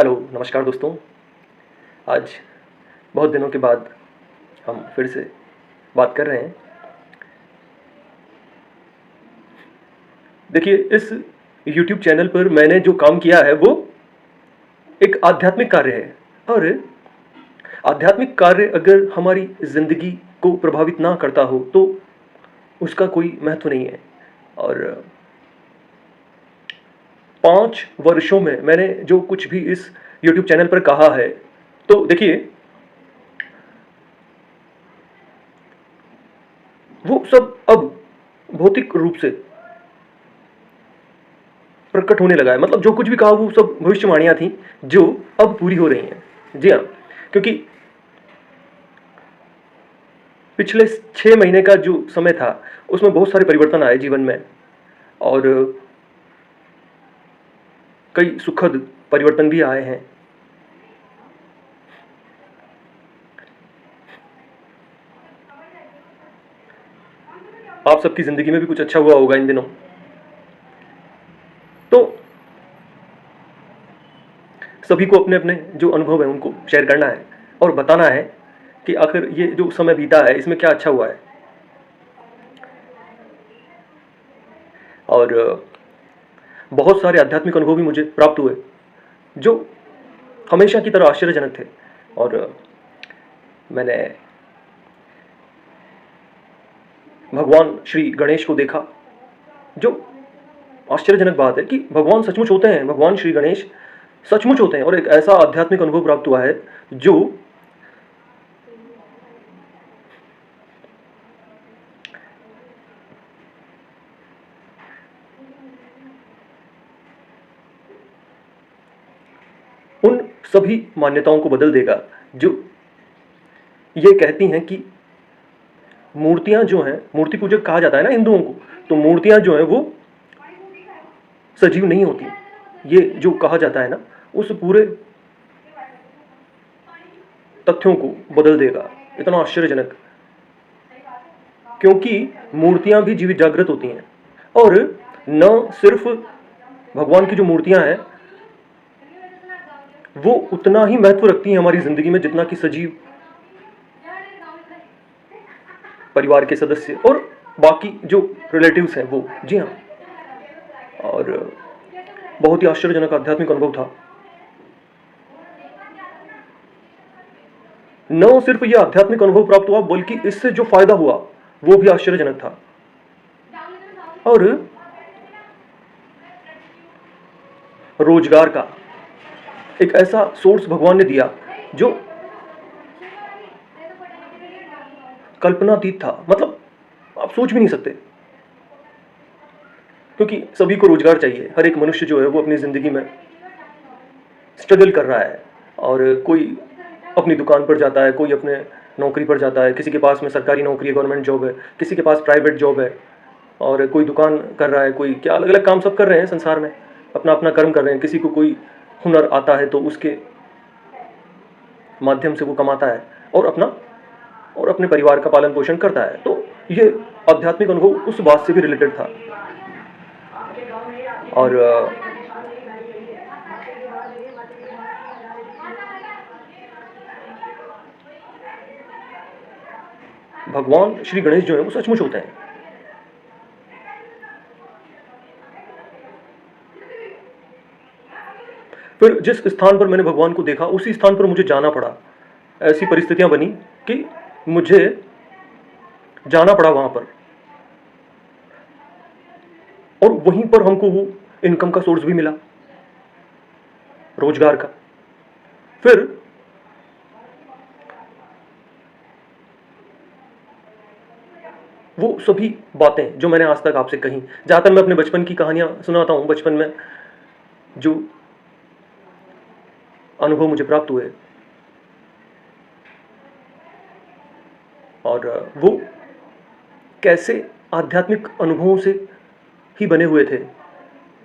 Hello, नमस्कार दोस्तों। आज बहुत दिनों के बाद हम फिर से बात कर रहे हैं। देखिए, इस यूट्यूब चैनल पर मैंने जो काम किया है वो एक आध्यात्मिक कार्य है और आध्यात्मिक कार्य अगर हमारी ज़िंदगी को प्रभावित ना करता हो तो उसका कोई महत्व नहीं है। और 5 वर्षों में मैंने जो कुछ भी इस यूट्यूब चैनल पर कहा है, तो देखिए वो सब अब भौतिक रूप से प्रकट होने लगा है। मतलब जो कुछ भी कहा वो सब भविष्यवाणियां थी जो अब पूरी हो रही हैं। जी हाँ, क्योंकि पिछले 6 महीने का जो समय था उसमें बहुत सारे परिवर्तन आए जीवन में और कई सुखद परिवर्तन भी आए हैं। आप सबकी ज़िंदगी में भी कुछ अच्छा हुआ होगा इन दिनों। तो सभी को अपने अपने जो अनुभव है उनको शेयर करना है और बताना है कि आखिर ये जो समय बीता है इसमें क्या अच्छा हुआ है। और बहुत सारे आध्यात्मिक अनुभव भी मुझे प्राप्त हुए जो हमेशा की तरह आश्चर्यजनक थे। और मैंने भगवान श्री गणेश को देखा। जो आश्चर्यजनक बात है कि भगवान सचमुच होते हैं, भगवान श्री गणेश सचमुच होते हैं और एक ऐसा आध्यात्मिक अनुभव प्राप्त हुआ है जो उन सभी मान्यताओं को बदल देगा जो ये कहती हैं कि मूर्तियां जो हैं, मूर्ति पूजक कहा जाता है ना हिंदुओं को, तो मूर्तियां जो हैं वो सजीव नहीं होती। ये जो कहा जाता है ना, उस पूरे तथ्यों को बदल देगा। इतना आश्चर्यजनक, क्योंकि मूर्तियां भी जीवित जागृत होती हैं और न सिर्फ भगवान की जो मूर्तियां हैं वो उतना ही महत्व रखती हैं हमारी जिंदगी में जितना कि सजीव परिवार के सदस्य और बाकी जो रिलेटिव्स हैं वो। जी हाँ, और बहुत ही आश्चर्यजनक आध्यात्मिक अनुभव था। न सिर्फ ये आध्यात्मिक अनुभव प्राप्त हुआ बल्कि इससे जो फायदा हुआ वो भी आश्चर्यजनक था। और रोजगार का एक ऐसा सोर्स भगवान ने दिया जो कल्पनातीत था। मतलब आप सोच भी नहीं सकते, क्योंकि सभी को रोजगार चाहिए। हर एक मनुष्य जो है वो अपनी जिंदगी में स्ट्रगल कर रहा है और कोई अपनी दुकान पर जाता है, कोई अपने नौकरी पर जाता है, किसी के पास में सरकारी नौकरी है, गवर्नमेंट जॉब है, किसी के पास प्राइवेट जॉब है और कोई दुकान कर रहा है, कोई क्या, अलग अलग काम सब कर रहे हैं संसार में, अपना अपना कर्म कर रहे हैं। किसी को कोई हुनर आता है तो उसके माध्यम से वो कमाता है और अपने परिवार का पालन पोषण करता है। तो ये आध्यात्मिक अनुभव उस बात से भी रिलेटेड था। और भगवान श्री गणेश जो है वो सचमुच होते हैं। फिर जिस स्थान पर मैंने भगवान को देखा उसी स्थान पर मुझे जाना पड़ा। ऐसी परिस्थितियां बनी कि मुझे जाना पड़ा वहां पर और वहीं पर हमको वो इनकम का सोर्स भी मिला, रोजगार का। फिर वो सभी बातें जो मैंने आज तक आपसे कही, ज़्यादातर मैं अपने बचपन की कहानियां सुनाता हूं, बचपन में जो अनुभव मुझे प्राप्त हुए और वो कैसे आध्यात्मिक अनुभवों से ही बने हुए थे,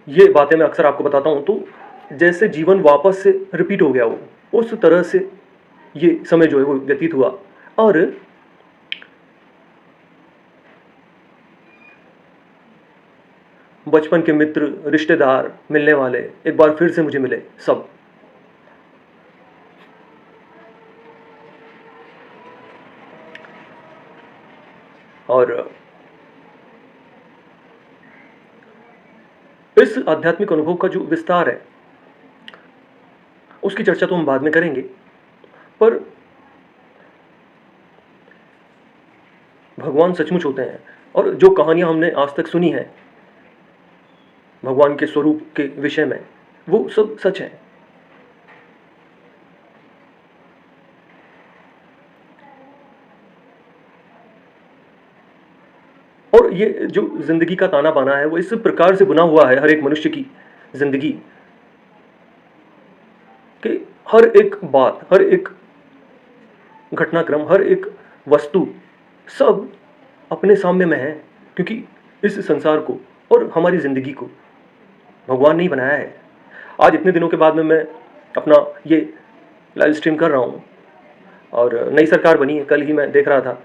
ये बातें मैं अक्सर आपको बताता हूं। तो जैसे जीवन वापस से रिपीट हो गया, वो उस तरह से ये समय जो है वो व्यतीत हुआ। और बचपन के मित्र, रिश्तेदार, मिलने वाले एक बार फिर से मुझे मिले सब। और इस आध्यात्मिक अनुभव का जो विस्तार है, उसकी चर्चा तो हम बाद में करेंगे, पर भगवान सचमुच होते हैं और जो कहानियाँ हमने आज तक सुनी हैं भगवान के स्वरूप के विषय में, वो सब सच है। और ये जो ज़िंदगी का ताना-बाना है, वो इस प्रकार से बुना हुआ है हर एक मनुष्य की ज़िंदगी कि हर एक बात, हर एक घटनाक्रम, हर एक वस्तु, सब अपने साम्य में है, क्योंकि इस संसार को और हमारी ज़िंदगी को भगवान ने ही बनाया है। आज इतने दिनों के बाद में मैं अपना ये लाइव स्ट्रीम कर रहा हूँ और नई सरकार बनी है। कल ही मैं देख रहा था,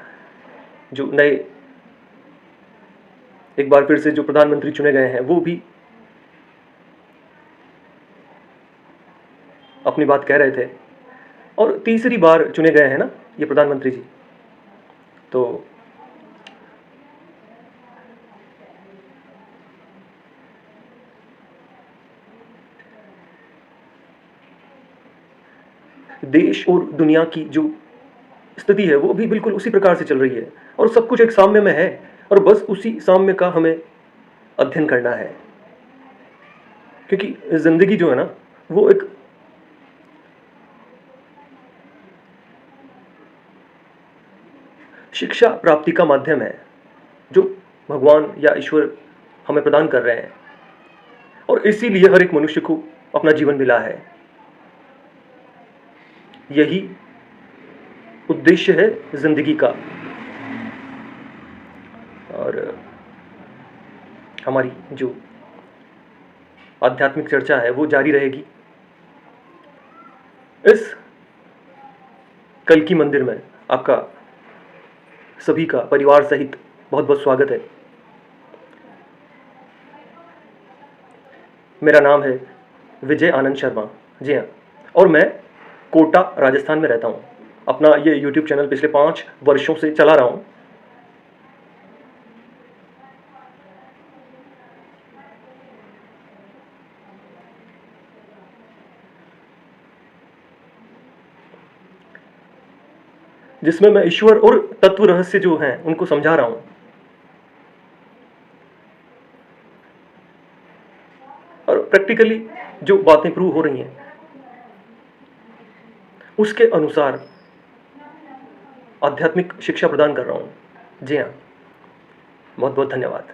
जो नए एक बार फिर से जो प्रधानमंत्री चुने गए हैं, वो भी अपनी बात कह रहे थे और तीसरी बार चुने गए हैं ना ये प्रधानमंत्री जी। तो देश और दुनिया की जो स्थिति है वो भी बिल्कुल उसी प्रकार से चल रही है और सब कुछ एक साम्य में है और बस उसी साम्य का हमें अध्ययन करना है, क्योंकि जिंदगी जो है ना, वो एक शिक्षा प्राप्ति का माध्यम है जो भगवान या ईश्वर हमें प्रदान कर रहे हैं और इसीलिए हर एक मनुष्य को अपना जीवन मिला है। यही उद्देश्य है जिंदगी का। और हमारी जो आध्यात्मिक चर्चा है वो जारी रहेगी। इस कल्कि मंदिर में आपका सभी का परिवार सहित बहुत बहुत स्वागत है। मेरा नाम है विजय आनंद शर्मा, जी हाँ, और मैं कोटा राजस्थान में रहता हूँ। अपना ये यूट्यूब चैनल पिछले 5 वर्षों से चला रहा हूँ। जिसमें मैं ईश्वर और तत्व रहस्य जो हैं उनको समझा रहा हूँ और प्रैक्टिकली जो बातें प्रूव हो रही हैं उसके अनुसार आध्यात्मिक शिक्षा प्रदान कर रहा हूँ। जी हाँ, बहुत बहुत धन्यवाद।